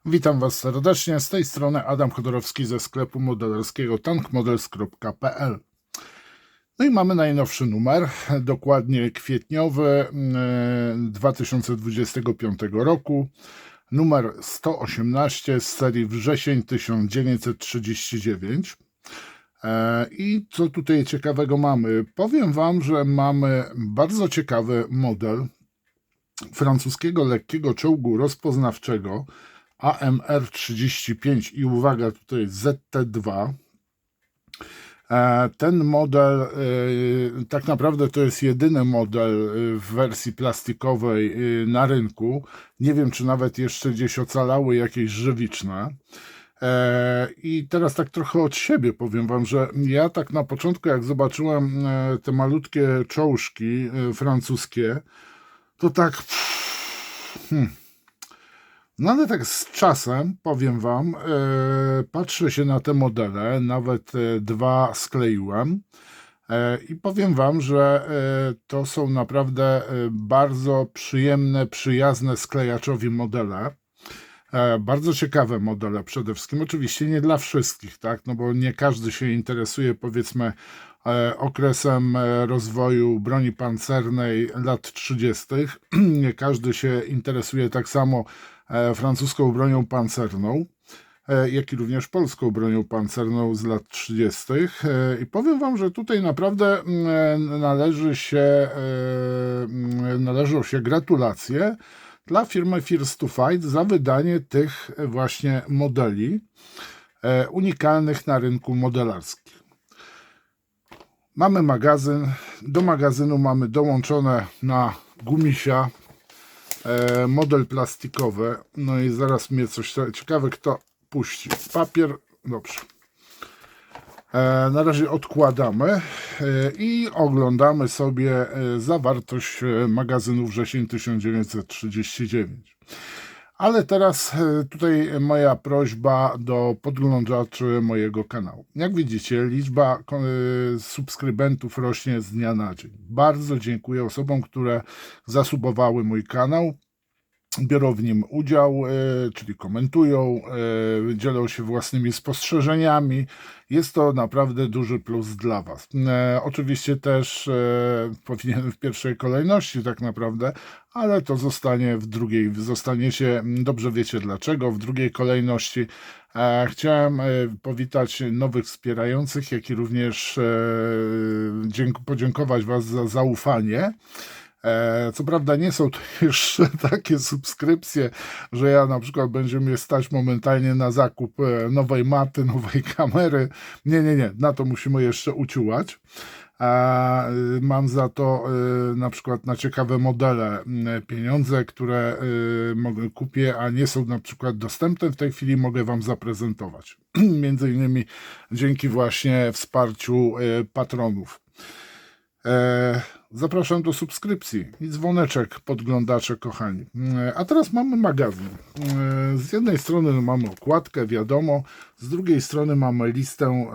Witam Was serdecznie, z tej strony Adam Chodorowski ze sklepu modelerskiego tankmodels.pl. No i mamy najnowszy numer, dokładnie kwietniowy 2025 roku, numer 118 z serii wrzesień 1939. I co tutaj ciekawego mamy? Powiem Wam, że mamy bardzo ciekawy model francuskiego lekkiego czołgu rozpoznawczego AMR-35 i uwaga, tutaj ZT-2. Ten model tak naprawdę to jest jedyny model w wersji plastikowej na rynku. Nie wiem, czy nawet jeszcze gdzieś ocalały jakieś żywiczne. I teraz tak trochę od siebie powiem Wam, że ja tak na początku, jak zobaczyłem te malutkie czołżki francuskie, to tak... No ale tak z czasem, powiem Wam, patrzę się na te modele, nawet dwa skleiłem i powiem Wam, że to są naprawdę bardzo przyjemne, przyjazne sklejaczowi modele. Bardzo ciekawe modele przede wszystkim, oczywiście nie dla wszystkich, tak, no bo nie każdy się interesuje, powiedzmy, okresem rozwoju broni pancernej lat 30. Nie każdy się interesuje tak samo francuską bronią pancerną, jak i również polską bronią pancerną z lat 30. I powiem Wam, że tutaj naprawdę należą się gratulacje dla firmy First to Fight za wydanie tych właśnie modeli unikalnych na rynku modelarskim. Mamy magazyn. Do magazynu mamy dołączone na gumisia model plastikowy. No i zaraz mnie coś ciekawe, kto puści. Papier. Dobrze. Na razie odkładamy i oglądamy sobie zawartość magazynu wrzesień 1939. Ale teraz tutaj moja prośba do podglądaczy mojego kanału. Jak widzicie, liczba subskrybentów rośnie z dnia na dzień. Bardzo dziękuję osobom, które zasubowały mój kanał, biorą w nim udział, czyli komentują, dzielą się własnymi spostrzeżeniami. Jest to naprawdę duży plus dla Was. Oczywiście też powinien w pierwszej kolejności tak naprawdę, ale to zostanie w drugiej. Zostaniecie, dobrze wiecie dlaczego, w drugiej kolejności. Chciałem powitać nowych wspierających, jak i również podziękować Was za zaufanie. Co prawda nie są to jeszcze takie subskrypcje, że ja na przykład będzie mnie stać momentalnie na zakup nowej maty, nowej kamery. Nie, na to musimy jeszcze uciułać. Mam za to na przykład na ciekawe modele pieniądze, które kupię, a nie są na przykład dostępne w tej chwili, mogę Wam zaprezentować. Między innymi dzięki właśnie wsparciu patronów. Zapraszam do subskrypcji i dzwoneczek, podglądacze kochani. A teraz mamy magazyn. Z jednej strony mamy okładkę, wiadomo, z drugiej strony mamy listę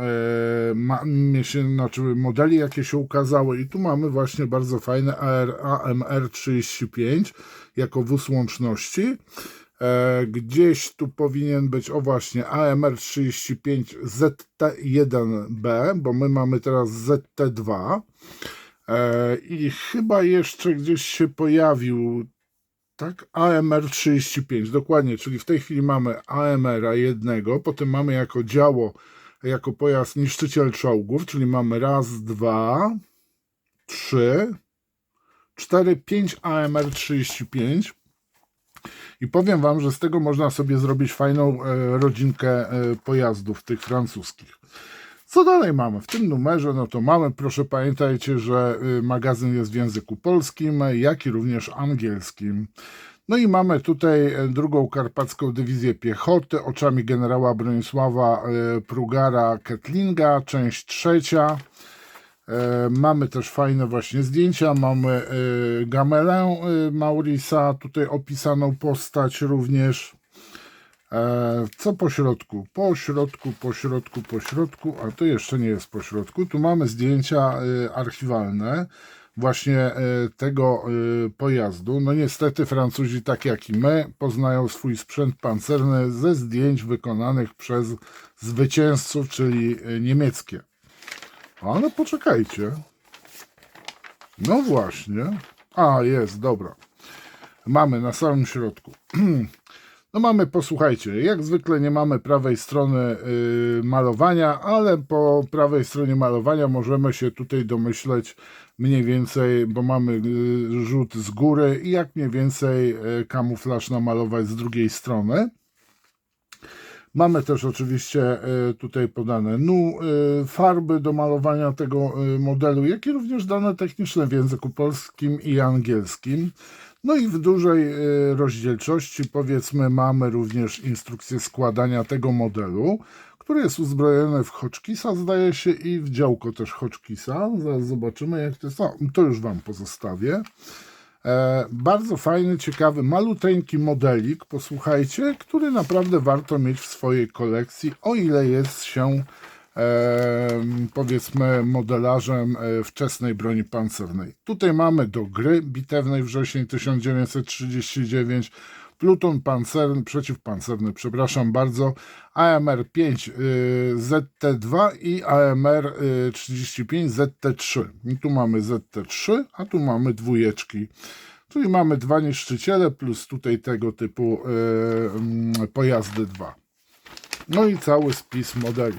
modeli, jakie się ukazały i tu mamy właśnie bardzo fajne AMR-35 jako wóz łączności. Gdzieś tu powinien być, o właśnie, AMR-35 ZT1B, bo my mamy teraz ZT2. I chyba jeszcze gdzieś się pojawił, tak, AMR-35, dokładnie, czyli w tej chwili mamy AMR-a jednego, potem mamy jako działo, jako pojazd niszczyciel czołgów, czyli mamy raz, dwa, trzy, cztery, 5 AMR-35 i powiem Wam, że z tego można sobie zrobić fajną rodzinkę pojazdów tych francuskich. Co dalej mamy? W tym numerze, no to mamy, proszę pamiętajcie, że magazyn jest w języku polskim, jak i również angielskim. No i mamy tutaj drugą Karpacką Dywizję Piechoty oczami generała Bronisława Prugara Kettlinga, część trzecia. Mamy też fajne właśnie zdjęcia, mamy Gamelę Maurisa, tutaj opisaną postać również. Co po środku? Po środku, a to jeszcze nie jest po środku. Tu mamy zdjęcia archiwalne. właśnie tego pojazdu. No niestety Francuzi, tak jak i my, poznają swój sprzęt pancerny ze zdjęć wykonanych przez zwycięzców, czyli niemieckie. Ale poczekajcie. No właśnie. A, jest, dobra. Mamy na samym środku. No mamy, posłuchajcie, jak zwykle nie mamy prawej strony malowania, ale po prawej stronie malowania możemy się tutaj domyśleć mniej więcej, bo mamy rzut z góry i jak mniej więcej kamuflaż namalować z drugiej strony. Mamy też oczywiście tutaj podane farby do malowania tego modelu, jak i również dane techniczne w języku polskim i angielskim. No i w dużej rozdzielczości, powiedzmy, mamy również instrukcję składania tego modelu, który jest uzbrojony w Hotchkissa, zdaje się, i w działko też Hotchkissa. Zaraz zobaczymy, jak to jest. No, to już Wam pozostawię. Bardzo fajny, ciekawy, maluteńki modelik, posłuchajcie, który naprawdę warto mieć w swojej kolekcji, o ile jest się powiedzmy modelarzem wczesnej broni pancernej. Tutaj mamy do gry bitewnej wrzesień 1939, pluton pancerny, przeciwpancerny, przepraszam bardzo, AMR-5 ZT2 i AMR-35 ZT3. I tu mamy ZT3, a tu mamy dwójeczki. Czyli mamy dwa niszczyciele plus tutaj tego typu pojazdy 2. No i cały spis modeli.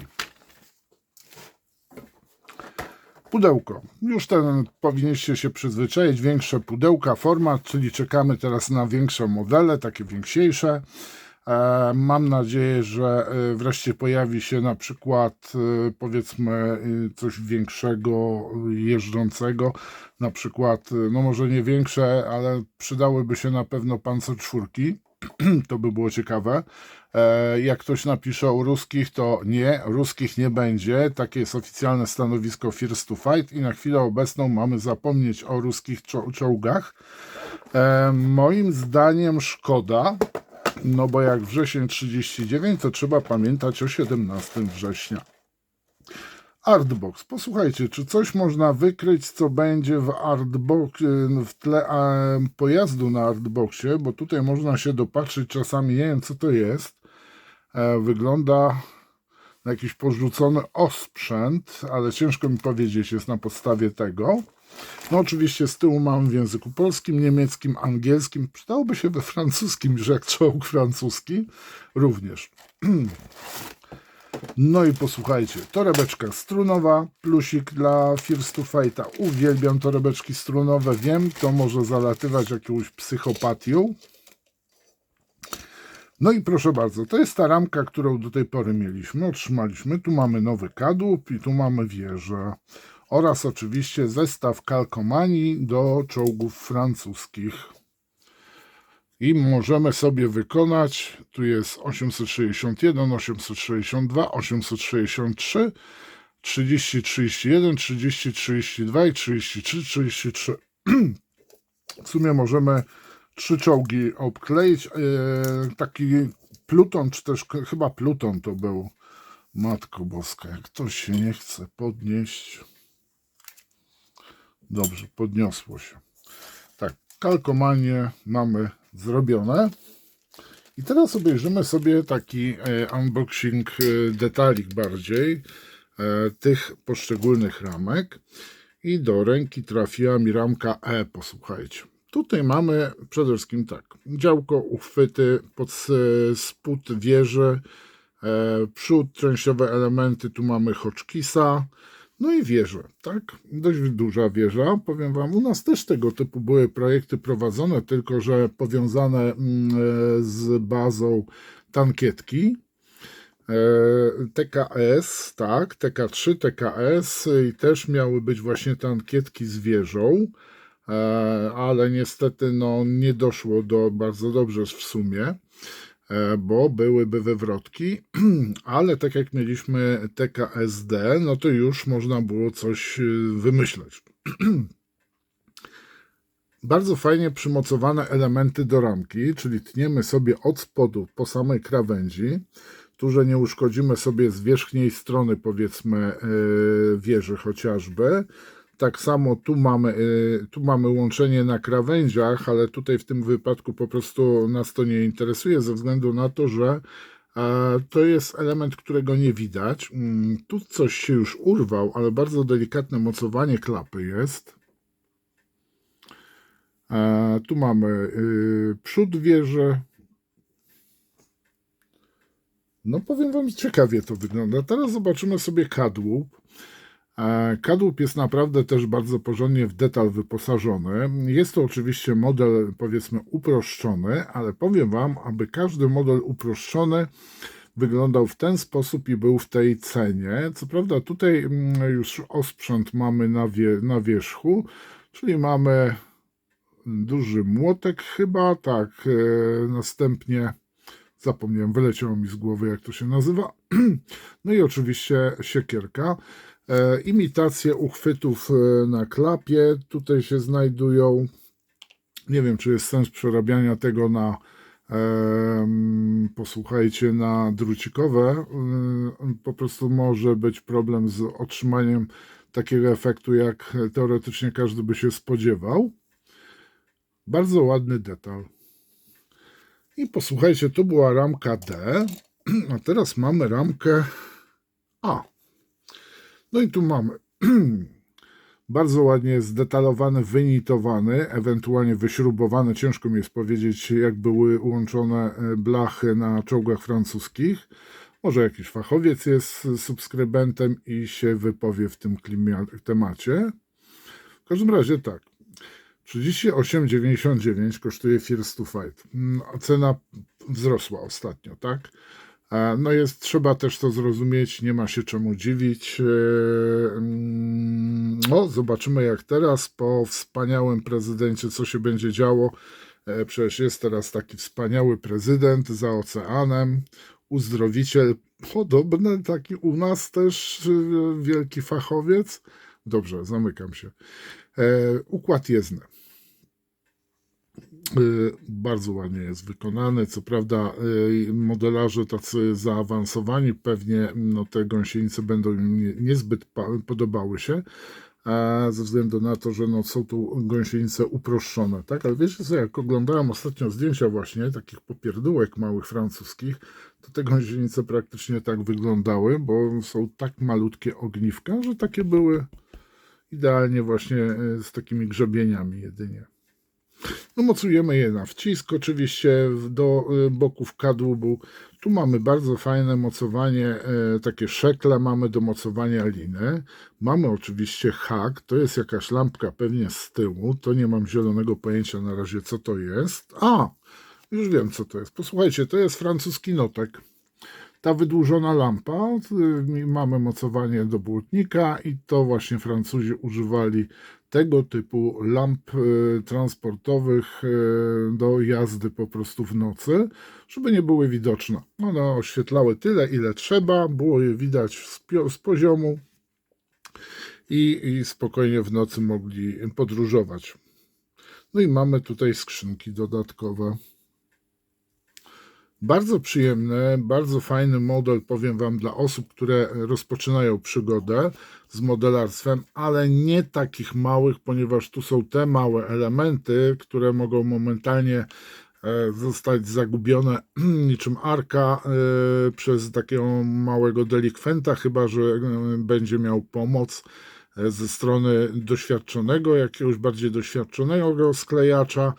Pudełko. Już ten powinniście się przyzwyczaić. Większe pudełka, format, czyli czekamy teraz na większe modele, takie więksiejsze. Mam nadzieję, że wreszcie pojawi się na przykład powiedzmy coś większego, jeżdżącego. Na przykład, no może nie większe, ale przydałyby się na pewno Panzer 4. To by było ciekawe. Jak ktoś napisze o ruskich, to nie, ruskich nie będzie. Takie jest oficjalne stanowisko First to Fight i na chwilę obecną mamy zapomnieć o ruskich czołgach. Moim zdaniem szkoda, no bo jak wrzesień 39, to trzeba pamiętać o 17 września. Artbox. Posłuchajcie, czy coś można wykryć, co będzie w Artbox, w tle pojazdu na Artboxie, bo tutaj można się dopatrzyć czasami, nie wiem co to jest. Wygląda na jakiś porzucony osprzęt, ale ciężko mi powiedzieć, jest na podstawie tego. No oczywiście z tyłu mam w języku polskim, niemieckim, angielskim. Przydałoby się we francuskim, że jak czołg francuski również. No i posłuchajcie, torebeczka strunowa, plusik dla First to Fighta. Uwielbiam torebeczki strunowe, wiem, to może zalatywać jakąś psychopatią. No i proszę bardzo, to jest ta ramka, którą do tej pory mieliśmy, otrzymaliśmy. Tu mamy nowy kadłub i tu mamy wieżę. Oraz oczywiście zestaw kalkomanii do czołgów francuskich. I możemy sobie wykonać, tu jest 861, 862, 863, 30, 31, 30, 32 i 33, 33. W sumie możemy 3 czołgi obkleić. Taki pluton, czy też chyba pluton to był. Matko Boska, jak ktoś się nie chce podnieść. Dobrze, podniosło się. Tak, kalkomanie mamy zrobione. I teraz obejrzymy sobie taki unboxing, detalik bardziej tych poszczególnych ramek. I do ręki trafiła mi ramka E, posłuchajcie. Tutaj mamy przede wszystkim tak, działko, uchwyty, spód wieży, przód, częściowe elementy, tu mamy Hotchkissa, no i wieżę, tak? Dość duża wieża, powiem Wam, u nas też tego typu były projekty prowadzone, tylko że powiązane z bazą tankietki. TKS, tak, TK3, TKS i też miały być właśnie tankietki z wieżą, ale niestety no, nie doszło do bardzo dobrze w sumie, bo byłyby wywrotki, ale tak jak mieliśmy TKSD, no to już można było coś wymyśleć. Bardzo fajnie przymocowane elementy do ramki, czyli tniemy sobie od spodu po samej krawędzi, tu, że nie uszkodzimy sobie z wierzchniej strony, powiedzmy, wieży chociażby. Tak samo tu mamy łączenie na krawędziach, ale tutaj w tym wypadku po prostu nas to nie interesuje ze względu na to, że to jest element, którego nie widać. Tu coś się już urwał, ale bardzo delikatne mocowanie klapy jest. Tu mamy przód wieży. No powiem wam, ciekawie to wygląda. Teraz zobaczymy sobie kadłub. Kadłub jest naprawdę też bardzo porządnie w detal wyposażony. Jest to oczywiście model, powiedzmy, uproszczony, ale powiem wam, aby każdy model uproszczony wyglądał w ten sposób i był w tej cenie. Co prawda tutaj już osprzęt mamy na wierzchu, czyli mamy duży młotek chyba, tak, następnie zapomniałem, wyleciało mi z głowy, jak to się nazywa. No i oczywiście siekierka. Imitacje uchwytów na klapie tutaj się znajdują. Nie wiem, czy jest sens przerabiania tego na, posłuchajcie, na drucikowe. Po prostu może być problem z otrzymaniem takiego efektu, jak teoretycznie każdy by się spodziewał. Bardzo ładny detal. I posłuchajcie, to była ramka D, a teraz mamy ramkę A. No i tu mamy bardzo ładnie zdetalowany, wynitowany, ewentualnie wyśrubowany. Ciężko mi jest powiedzieć, jak były ułączone blachy na czołgach francuskich. Może jakiś fachowiec jest subskrybentem i się wypowie w tym temacie. W każdym razie tak. 38,99 kosztuje First to Fight. Cena wzrosła ostatnio, tak? No trzeba też to zrozumieć, nie ma się czemu dziwić. No, zobaczymy jak teraz, po wspaniałym prezydencie, co się będzie działo. Przecież jest teraz taki wspaniały prezydent za oceanem, uzdrowiciel, podobny taki u nas też wielki fachowiec. Dobrze, zamykam się. Układ jezdny. Bardzo ładnie jest wykonany. Co prawda modelarze tacy zaawansowani, pewnie te gąsienice będą im niezbyt podobały się, ze względu na to, że są tu gąsienice uproszczone, tak? Ale wiecie co, jak oglądałem ostatnio zdjęcia właśnie takich popierdółek małych francuskich, to te gąsienice praktycznie tak wyglądały, bo są tak malutkie ogniwka, że takie były idealnie właśnie z takimi grzebieniami jedynie. No, mocujemy je na wcisk, oczywiście do boków kadłubu. Tu mamy bardzo fajne mocowanie, takie szekle mamy do mocowania liny. Mamy oczywiście hak, to jest jakaś lampka pewnie z tyłu, to nie mam zielonego pojęcia na razie, co to jest. Już wiem, co to jest. Posłuchajcie, to jest francuski notek. Ta wydłużona lampa, mamy mocowanie do błotnika i to właśnie Francuzi używali tego typu lamp transportowych do jazdy po prostu w nocy, żeby nie były widoczne. One oświetlały tyle, ile trzeba, było je widać z poziomu i spokojnie w nocy mogli podróżować. No i mamy tutaj skrzynki dodatkowe. Bardzo przyjemny, bardzo fajny model, powiem wam, dla osób, które rozpoczynają przygodę z modelarstwem, ale nie takich małych, ponieważ tu są te małe elementy, które mogą momentalnie zostać zagubione niczym arka przez takiego małego delikwenta, chyba że będzie miał pomoc ze strony doświadczonego, jakiegoś bardziej doświadczonego sklejacza.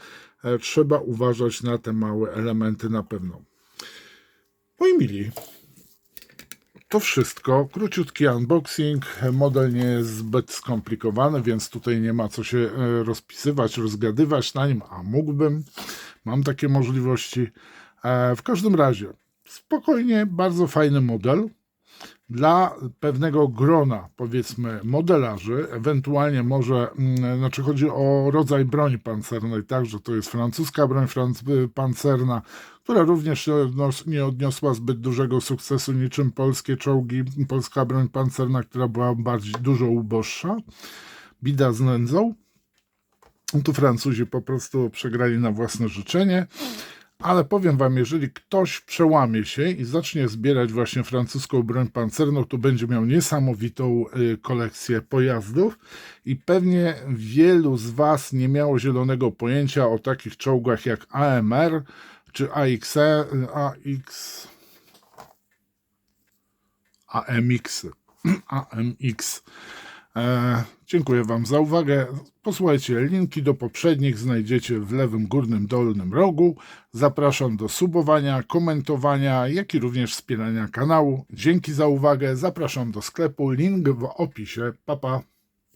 Trzeba uważać na te małe elementy na pewno. Moi mili, to wszystko. Króciutki unboxing. Model nie jest zbyt skomplikowany, więc tutaj nie ma co się rozpisywać, rozgadywać na nim, a mógłbym. Mam takie możliwości. W każdym razie, spokojnie, bardzo fajny model. Dla pewnego grona, powiedzmy, modelarzy, ewentualnie może, znaczy chodzi o rodzaj broni pancernej, tak, że to jest francuska broń pancerna, która również nie odniosła zbyt dużego sukcesu, niczym polskie czołgi, polska broń pancerna, która była dużo uboższa. Bida z nędzą. Tu Francuzi po prostu przegrali na własne życzenie. Ale powiem wam, jeżeli ktoś przełamie się i zacznie zbierać właśnie francuską broń pancerną, to będzie miał niesamowitą kolekcję pojazdów i pewnie wielu z was nie miało zielonego pojęcia o takich czołgach jak AMR czy AMX. AMX. Dziękuję wam za uwagę. Posłuchajcie, linki do poprzednich znajdziecie w lewym górnym dolnym rogu. Zapraszam do subowania, komentowania, jak i również wspierania kanału. Dzięki za uwagę. Zapraszam do sklepu. Link w opisie. Pa, pa.